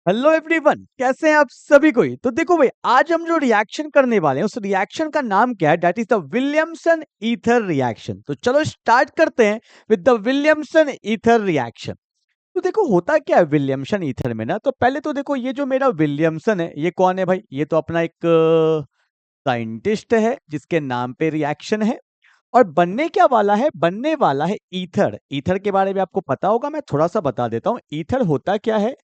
Hello everyone, कैसे हैं आप सभी कोई। तो देखो भाई, आज हम जो रिएक्शन करने वाले हैं उस रिएक्शन का नाम क्या है, that is the Williamson ether reaction. तो चलो स्टार्ट करते हैं with the Williamson ether reaction. तो देखो होता क्या है विलियमसन ईथर में ना, तो पहले तो देखो ये जो मेरा विलियमसन है ये कौन है भाई, ये तो अपना एक साइंटिस्ट है जिसके नाम पे रिएक्शन है। और बनने क्या वाला है, बनने वाला है ईथर। ईथर के बारे में आपको पता होगा, मैं थोड़ा सा बता देता हूँ। ईथर होता क्या है,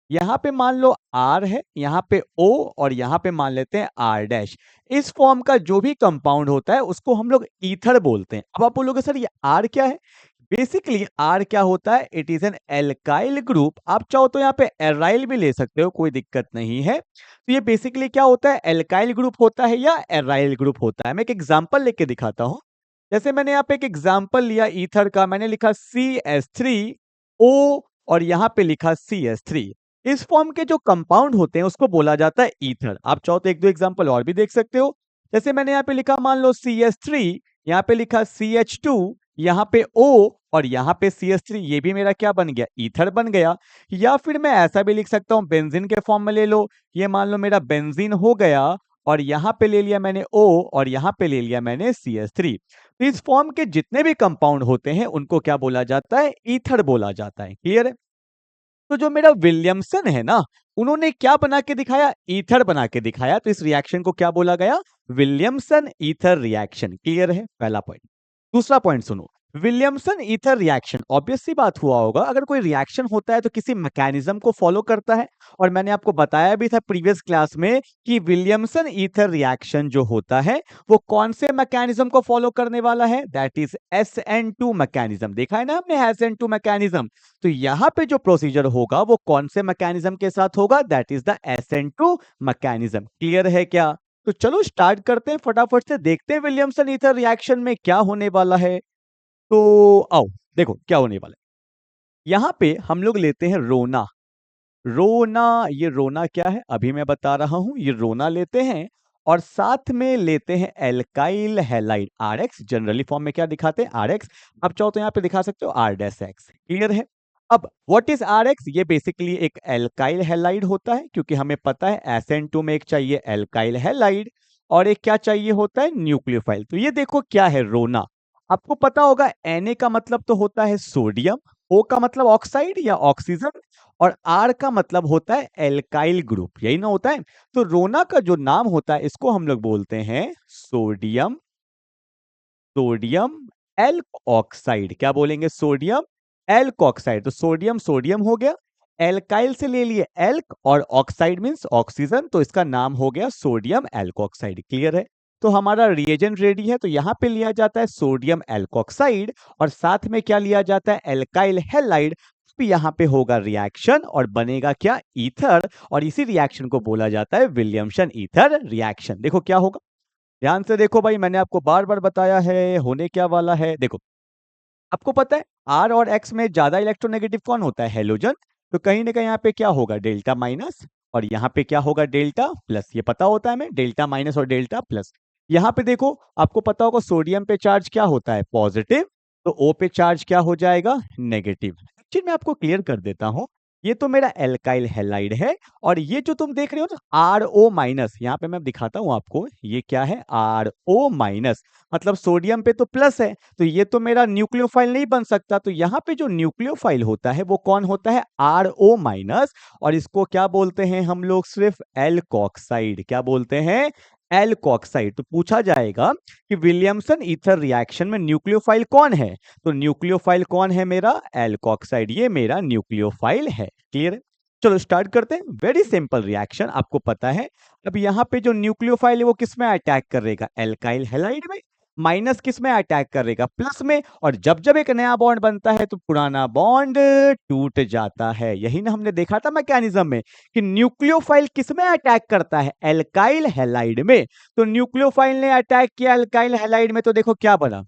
यहाँ पे मान लो R है, यहाँ पे O और यहाँ पे मान लेते हैं R डैश। इस फॉर्म का जो भी कंपाउंड होता है उसको हम लोग ईथर बोलते हैं। अब आप बोलोगे सर ये R क्या है। बेसिकली R क्या होता है, it is an alkyl group. आप चाहो तो यहाँ पे एराइल भी ले सकते हो, कोई दिक्कत नहीं है। तो ये बेसिकली क्या होता है, एल्काइल ग्रुप होता है या एराइल ग्रुप होता है। मैं एक एग्जांपल लेके दिखाता हूँ। जैसे मैंने यहाँ पे एक एग्जांपल लिया ईथर का, मैंने लिखा CH3O और यहाँ पे लिखा CH3। इस फॉर्म के जो कंपाउंड होते हैं उसको बोला जाता है ईथर। आप चाहो तो एक दो एग्जांपल और भी देख सकते हो। जैसे मैंने यहाँ पे लिखा मान लो CH3, यहाँ पे लिखा CH2, यहाँ पे O और यहाँ पे CH3, ये भी मेरा क्या बन गया, ईथर बन गया। या फिर मैं ऐसा भी लिख सकता हूँ, बेंजीन के फॉर्म में ले लो। ये मान लो मेरा बेंजीन हो गया और यहाँ पे ले लिया मैंने O और यहाँ पे ले लिया मैंने CH3। तो इस फॉर्म के जितने भी कंपाउंड होते हैं उनको क्या बोला जाता है, ईथर बोला जाता है। क्लियर है। तो जो मेरा विलियमसन है ना, उन्होंने क्या बना के दिखाया, ईथर बना के दिखाया। तो इस रिएक्शन को क्या बोला गया, विलियमसन ईथर रिएक्शन। क्लियर है, पहला पॉइंट। दूसरा पॉइंट सुनो, विलियमसन ईथर रिएक्शन, ऑब्वियस सी बात हुआ होगा, अगर कोई रिएक्शन होता है तो किसी मैकेनिज्म को फॉलो करता है। और मैंने आपको बताया भी था प्रीवियस क्लास में कि विलियमसन ईथर रिएक्शन जो होता है वो कौन से मैकेनिज्म को फॉलो करने वाला है, दैट इज SN2 मैकेनिज्म। देखा है ना हमने SN2 मैकेनिज्म। तो यहाँ पे जो प्रोसीजर होगा वो कौन से मैकेनिज्म के साथ होगा, that is the SN2 mechanism. Clear है क्या। तो चलो स्टार्ट करते हैं, फटाफट से देखते हैं विलियमसन ईथर रिएक्शन में क्या होने वाला है। तो आओ देखो क्या होने वाला है। यहाँ पे हम लोग लेते हैं रोना। रोना, ये रोना क्या है अभी मैं बता रहा हूं। ये रोना लेते हैं और साथ में लेते हैं alkyl halide RX। Generally form में क्या दिखाते हैं, RX। अब चाहो तो यहाँ पे दिखा सकते हो R डैश X। क्लियर है। अब व्हाट इज RX, ये बेसिकली एक एल्काइल हैलाइड होता है, क्योंकि हमें पता है SN2 में एक चाहिए एल्काइल हैलाइड और एक क्या चाहिए होता है, न्यूक्लियोफाइल। तो ये देखो क्या है रोना। आपको पता होगा Na का मतलब तो होता है सोडियम, O का मतलब ऑक्साइड या ऑक्सीजन, और R का मतलब होता है एल्काइल ग्रुप, यही ना होता है। तो रोना का जो नाम होता है इसको हम लोग बोलते हैं सोडियम, सोडियम एल्क ऑक्साइड। क्या बोलेंगे, सोडियम एल्क ऑक्साइड। तो सोडियम सोडियम हो गया, एल्काइल से ले लिए एल्क और ऑक्साइड मींस ऑक्सीजन, तो इसका नाम हो गया सोडियम एल्कोक्साइड। क्लियर है। तो हमारा रिएजेंट रेडी है। तो यहाँ पे लिया जाता है सोडियम एल्कोक्साइड और साथ में क्या लिया जाता है, एल्काइल हैलाइड। भी यहाँ पे होगा रिएक्शन और बनेगा क्या, ईथर। और इसी रिएक्शन को बोला जाता है विलियमसन ईथर रिएक्शन। देखो क्या होगा, ध्यान से देखो भाई, मैंने आपको बार बार बताया है होने क्या वाला है। देखो आपको पता है R और X में ज्यादा इलेक्ट्रोनेगेटिव कौन होता है, हेलोजन। तो कहीं ना कहीं यहाँ पे क्या होगा, डेल्टा माइनस, और यहाँ पे क्या होगा, डेल्टा प्लस। ये पता होता है हमें, डेल्टा माइनस और डेल्टा प्लस। यहाँ पे देखो आपको पता होगा सोडियम पे चार्ज क्या होता है, पॉजिटिव। तो O पे चार्ज क्या हो जाएगा, नेगेटिव। एक्चुअली मैं आपको क्लियर कर देता हूँ, ये तो मेरा एल्काइल हैलाइड है। और ये जो तुम देख रहे हो ना RO माइनस, यहाँ पे मैं दिखाता हूँ आपको, ये क्या है, RO माइनस, मतलब सोडियम पे तो प्लस है। तो ये तो मेरा न्यूक्लियोफाइल नहीं बन सकता। तो यहाँ पे जो न्यूक्लियोफाइल होता है वो कौन होता है, RO माइनस। और इसको क्या बोलते हैं हम लोग, सिर्फ एल्कोक्साइड। क्या बोलते हैं, एल्कोक्साइड। तो पूछा जाएगा कि विलियमसन ईथर रिएक्शन में न्यूक्लियोफाइल कौन है, तो न्यूक्लियोफाइल कौन है, मेरा एल्कोक्साइड, ये मेरा न्यूक्लियोफाइल है। क्लियर है। चलो स्टार्ट करते हैं, वेरी सिंपल रिएक्शन, आपको पता है। अब यहाँ पे जो न्यूक्लियोफाइल है वो किस में अटैक करेगा, एल्काइल हैलाइड में। माइनस किस में अटैक करेगा, प्लस में। और जब जब एक नया बॉन्ड बनता है तो पुराना बॉन्ड टूट जाता है। यही ना हमने देखा था मैकेनिज्म में कि न्यूक्लियोफाइल किस में अटैक करता है, एल्काइल हैलाइड में। तो न्यूक्लियोफाइल ने अटैक किया एल्काइल हैलाइड में, तो देखो क्या बना,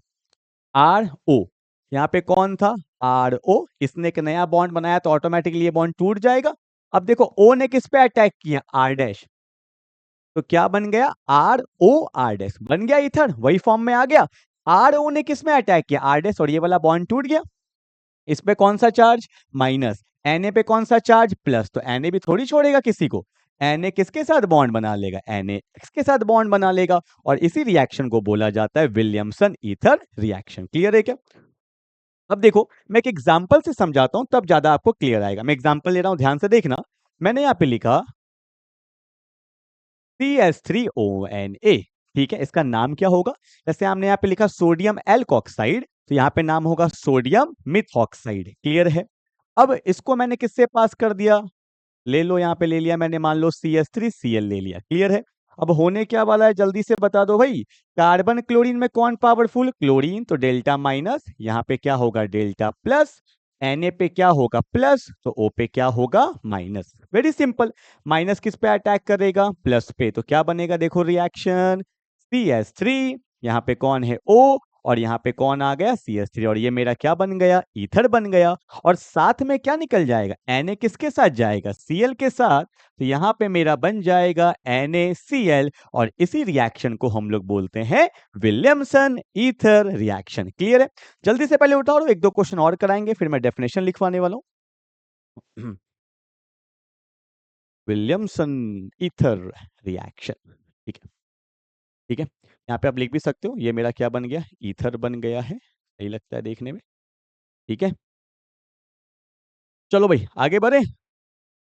RO। यहाँ पे कौन था, RO। इसने एक नया बॉन्ड बनाया तो ऑटोमेटिकली ये बॉन्ड टूट जाएगा। अब देखो O ने किस पे अटैक किया, R डैश। तो क्या बन गया, RO R डैश बन गया ईथर, वही फॉर्म में आ गया। RO ने किस में अटैक किया, R डैश, और ये वाला बॉन्ड टूट गया। इस पे कौन सा चार्ज, माइनस। Na पे कौन सा चार्ज प्लस, तो Na भी थोड़ी छोड़ेगा किसी को, Na किसके साथ बॉन्ड बना लेगा, Na X के साथ बॉन्ड बना लेगा, और इसी रिएक्शन को बोला जाता है विलियमसन ईथर रिएक्शन। क्लियर है क्या? अब देखो मैं एक एग्जांपल से समझाता हूं तब ज्यादा आपको क्लियर आएगा। मैं एग्जांपल ले रहा हूं, ध्यान से देखना। मैंने यहाँ पे लिखा CH3ONA, ठीक है, इसका नाम क्या होगा? जैसे हमने यहाँ पे लिखा सोडियम एल्कोक्साइड, तो यहाँ पे नाम होगा सोडियम मिथऑक्साइड। क्लियर है? अब इसको मैंने किससे पास कर दिया, ले लो, यहाँ पे ले लिया मैंने, मान लो CH3Cl ले लिया। क्लियर है? अब होने क्या वाला है जल्दी से बता दो भाई। कार्बन क्लोरीन में कौन पावरफुल, क्लोरीन, तो डेल्टा माइनस, यहाँ पे क्या होगा डेल्टा प्लस, Na पे क्या होगा प्लस, तो O पे क्या होगा माइनस। Very simple. माइनस किस पे अटैक करेगा, प्लस पे, तो क्या बनेगा देखो रिएक्शन, CH3, यहाँ पे कौन है O, और यहाँ पे कौन आ गया CH3, और ये मेरा क्या बन गया, ईथर बन गया। और साथ में क्या निकल जाएगा, Na किसके साथ जाएगा, Cl के साथ, तो यहाँ पे मेरा बन जाएगा NaCl, और इसी रिएक्शन को हम लोग बोलते हैं विलियमसन ईथर रिएक्शन। क्लियर है? जल्दी से पहले उठाओ, एक दो क्वेश्चन और कराएंगे, फिर मैं डेफिनेशन लिखवाने वाला हूँ। विलियमसन ईथर रिएक्शन, ठीक है, ठीक है। यहाँ पे आप लिख भी सकते हो, ये मेरा क्या बन गया, ईथर बन गया है, सही लगता है देखने में, ठीक है। चलो भाई आगे बढ़े,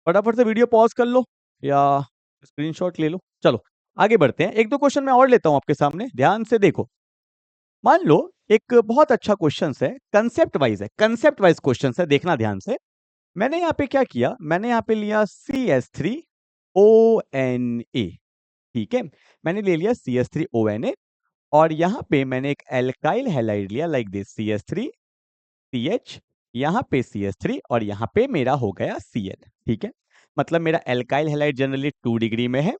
फटाफट से वीडियो पॉज कर लो या स्क्रीनशॉट ले लो। चलो आगे बढ़ते हैं, एक दो क्वेश्चन मैं और लेता हूं आपके सामने, ध्यान से देखो। मान लो एक बहुत अच्छा क्वेश्चन है, कंसेप्ट वाइज है, कंसेप्ट वाइज क्वेश्चन है, देखना ध्यान से। मैंने यहाँ पे क्या किया, मैंने यहाँ पे लिया CH3ONA, ठीक है, मैंने ले लिया CH3ONA, और यहाँ पे मैंने एक एल्काइल हैलाइड लिया लाइक दिस, CH3CH, यहाँ पे CH3, और यहाँ पे मेरा हो गया Cl, ठीक है। मतलब मेरा एल्काइल हैलाइड जनरली 2 डिग्री में है।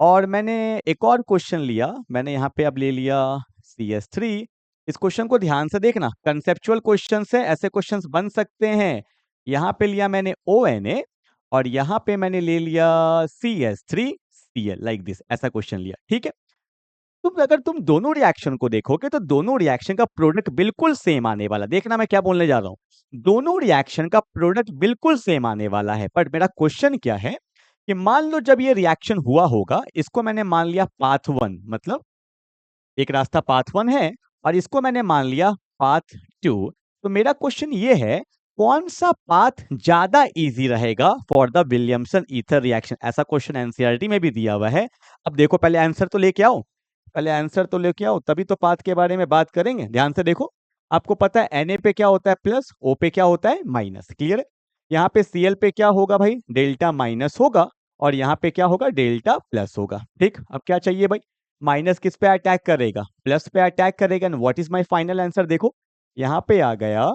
और मैंने एक और क्वेश्चन लिया, मैंने यहाँ पे अब ले लिया CH3। इस क्वेश्चन को ध्यान से देखना, कंसेप्चुअल क्वेश्चन है, ऐसे क्वेश्चंस बन सकते हैं। यहाँ पे लिया मैंने ONA, और यहाँ पे मैंने ले लिया CH3Cl लाइक दिस, ऐसा क्वेश्चन लिया, ठीक है। अगर तुम दोनों रिएक्शन को देखोगे तो दोनों रिएक्शन का प्रोडक्ट बिल्कुल सेम आने वाला, देखना मैं क्या बोलने जा रहा हूं, दोनों रिएक्शन का प्रोडक्ट बिल्कुल सेम आने वाला है। पर मेरा क्वेश्चन क्या है कि मान लो जब ये रिएक्शन हुआ होगा, इसको मैंने मान लिया पाथ 1, मतलब एक रास्ता पाथ 1 है, और इसको मैंने मान लिया पाथ 2। तो मेरा क्वेश्चन ये है, कौन सा पाथ ज्यादा इजी रहेगा for the Williamson ether reaction? ऐसा क्वेश्चन एनसीईआरटी में भी दिया हुआ है। अब देखो पहले आंसर तो लेके आओ, पहले आंसर तो लेके आओ, तभी तो पाथ के बारे में बात करेंगे। ध्यान से देखो, आपको पता है Na पे क्या होता है प्लस, O पे क्या होता है माइनस। क्लियर है? यहाँ पे Cl पे क्या होगा भाई, डेल्टा माइनस होगा, और यहाँ पे क्या होगा डेल्टा प्लस होगा। ठीक, अब क्या चाहिए भाई, माइनस किस पे अटैक करेगा, प्लस पे अटैक करेगा। And what is my final answer, देखो यहाँ पे आ गया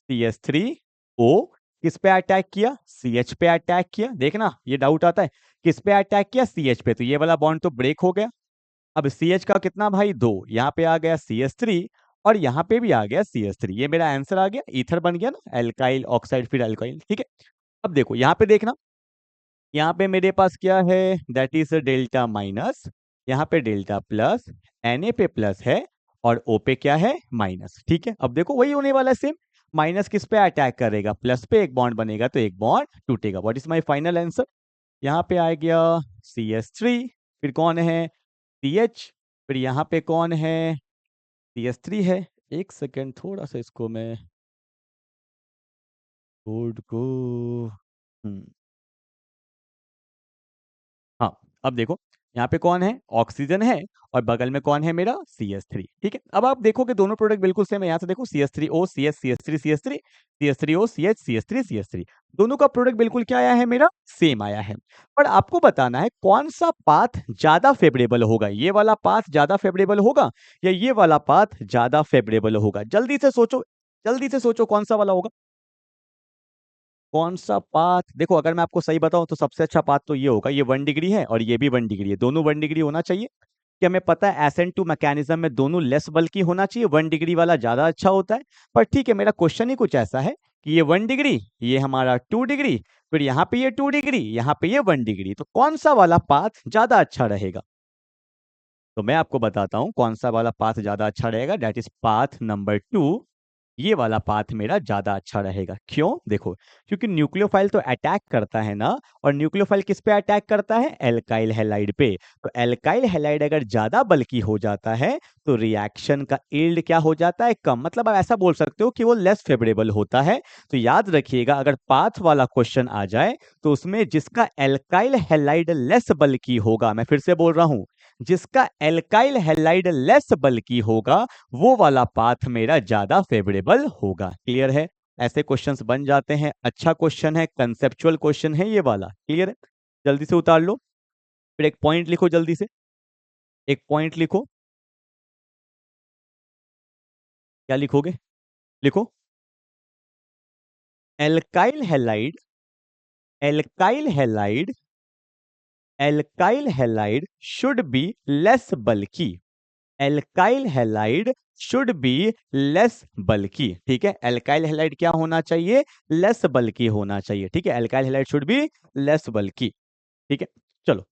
CH3O, किस पे अटैक किया, CH पे अटैक किया। देखना ये डाउट आता है, किस पे अटैक किया, CH पे, तो ये वाला बॉन्ड तो ब्रेक हो गया। अब CH का कितना भाई, 2, यहाँ पे आ गया CH3, और यहाँ पे भी आ गया CH3, ये मेरा आंसर आ गया, ईथर बन गया ना, एल्काइल ऑक्साइड फिर एल्काइल। ठीक है, अब देखो यहाँ पे देखना, यहाँ पे मेरे पास क्या है, दैट इज डेल्टा माइनस, यहाँ पे डेल्टा प्लस, Na पे प्लस है, और O पे क्या है माइनस। ठीक है, अब देखो वही होने वाला है सेम, माइनस किस पे अटैक करेगा, प्लस पे एक बॉन्ड बनेगा तो एक बॉन्ड टूटेगा। What is my final answer, यहाँ पे आ गया CH3, फिर कौन है CH, फिर यहाँ पे कौन है CH3 है। एक सेकेंड, थोड़ा सा इसको मैं कोड को, हम्म, हाँ, अब देखो यहाँ पे कौन है, ऑक्सीजन है, और बगल में कौन है मेरा CH3। ठीक है, अब आप देखो कि दोनों प्रोडक्ट बिल्कुल सेम है। यहाँ से देखो CH3O CH CH3 CH3, CH3O CH CH3 CH3, दोनों का प्रोडक्ट बिल्कुल क्या आया है मेरा, सेम आया है। पर आपको बताना है कौन सा पाथ ज्यादा फेवरेबल होगा, ये वाला पाथ ज्यादा फेवरेबल होगा या ये वाला पाथ ज्यादा फेवरेबल होगा। जल्दी से सोचो, जल्दी से सोचो कौन सा वाला होगा, कौन सा पाथ। देखो अगर मैं आपको सही बताऊं तो सबसे अच्छा पाथ तो ये होगा, ये 1 डिग्री है और ये भी 1 डिग्री है, दोनों 1 डिग्री होना चाहिए। कि हमें पता है SN2 मैकेनिज्म में दोनों लेस बल्कि होना चाहिए, 1 डिग्री वाला ज्यादा अच्छा होता है। पर ठीक है, मेरा क्वेश्चन ही कुछ ऐसा है कि ये 1 डिग्री, ये हमारा 2 डिग्री, फिर यहाँ पे ये 2 डिग्री, यहाँ पे ये 1 डिग्री, तो कौन सा वाला पाथ ज्यादा अच्छा रहेगा? तो मैं आपको बताता हूं कौन सा वाला पाथ ज्यादा अच्छा रहेगा, दैट इज पाथ नंबर 2। ये वाला पाथ मेरा ज्यादा अच्छा रहेगा। क्यों? देखो, क्योंकि न्यूक्लियोफाइल तो अटैक करता है ना, और न्यूक्लियोफाइल किस पे अटैक करता है? एल्काइल हैलाइड पे। तो एल्काइल हैलाइड अगर ज्यादा बल्की हो जाता है तो रिएक्शन का यील्ड क्या हो जाता है? कम। मतलब आप ऐसा बोल सकते हो कि वो लेस फेवरेबल होता है। तो याद रखिएगा, अगर पाथ वाला क्वेश्चन आ जाए तो उसमें जिसका एल्काइल हैलाइड लेस बल्की होगा, मैं फिर से बोल रहा हूं, जिसका एल्काइल हैलाइड लेस बल्की होगा, वो वाला पाथ मेरा ज्यादा फेवरेबल होगा। क्लियर है? ऐसे क्वेश्चंस बन जाते हैं। अच्छा क्वेश्चन है, कंसेप्चुअल क्वेश्चन है ये वाला। क्लियर है? जल्दी से उतार लो, फिर एक पॉइंट लिखो जल्दी से, एक पॉइंट लिखो। क्या लिखोगे? लिखो, alkyl halide, alkyl halide, alkyl halide should be less bulky. Alkyl halide should be less bulky. ठीक है, एल्काइल हैलाइड क्या होना चाहिए? लेस बल्की होना चाहिए। ठीक है, alkyl halide should be less bulky. ठीक है, चलो,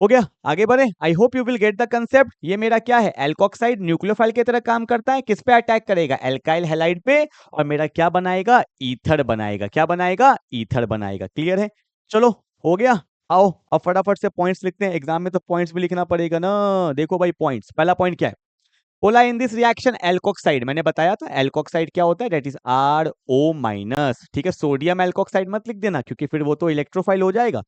हो गया, आगे बढ़े। I hope you will get the concept. ये मेरा क्या है? एल्कोक्साइड न्यूक्लियोफाइल की तरह काम करता है। किस पे अटैक करेगा? एल्काइल हैलाइड पे। और मेरा क्या बनाएगा? ईथर बनाएगा। क्या बनाएगा? ईथर बनाएगा। क्लियर है? चलो, हो गया। आओ अब फटाफट से पॉइंट्स लिखते हैं, एग्जाम में तो पॉइंट्स भी लिखना पड़ेगा ना। देखो भाई, पॉइंट्स, पहला पॉइंट क्या है? बोला इन दिस रिएक्शन एल्कोक्साइड, मैंने बताया था एल्कोक्साइड क्या होता है, दैट इज RO-। ठीक है, सोडियम एल्कोक्साइड मत लिख देना क्योंकि फिर वो तो इलेक्ट्रोफाइल हो जाएगा।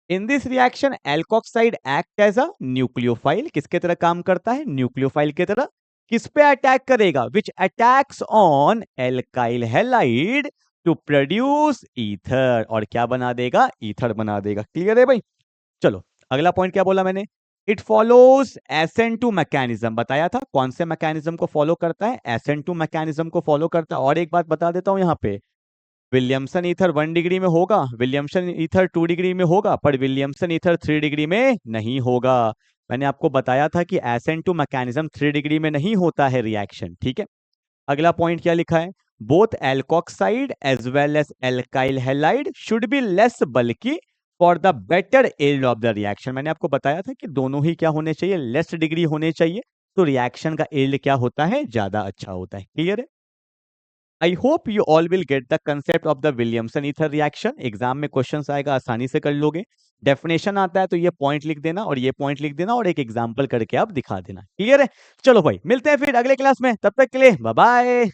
In this reaction alkoxide act as a nucleophile. किसके तरह काम करता है? न्यूक्लियोफाइल की तरह। किस पे अटैक करेगा? Which attacks on alkyl halide to produce ether. और क्या बना देगा? ईथर बना देगा। क्लियर है भाई? चलो, अगला पॉइंट क्या बोला मैंने? It follows SN2 mechanism. बताया था कौन से मैकेनिज्म को फॉलो करता है? SN2 मैकेनिज्म को फॉलो करता है। और एक बात बता देता हूं यहाँ पे, विलियमसन ईथर 1 डिग्री में होगा, विलियमसन ईथर 2 डिग्री में होगा, पर विलियमसन ईथर 3 डिग्री में नहीं होगा। मैंने आपको बताया था कि SN2 मैकेनिज्म 3 डिग्री में नहीं होता है रिएक्शन। ठीक है, अगला पॉइंट क्या लिखा है? Both alkoxide as well as alkyl halide should be less bulky for the better yield of the reaction. मैंने आपको बताया था कि दोनों ही क्या होने चाहिए? लेस डिग्री होने चाहिए। तो रिएक्शन का एल्ड क्या होता है? ज्यादा अच्छा होता है। क्लियर है? आई hope you all will get the concept of the Williamson ether reaction. Exam में क्वेश्चन आएगा, आसानी से कर लोगे। डेफिनेशन आता है तो ये पॉइंट लिख देना और ये पॉइंट लिख देना और एक एग्जाम्पल करके आप दिखा देना। क्लियर है? चलो भाई, मिलते हैं फिर अगले क्लास में, तब तक के लिए बाय बाय।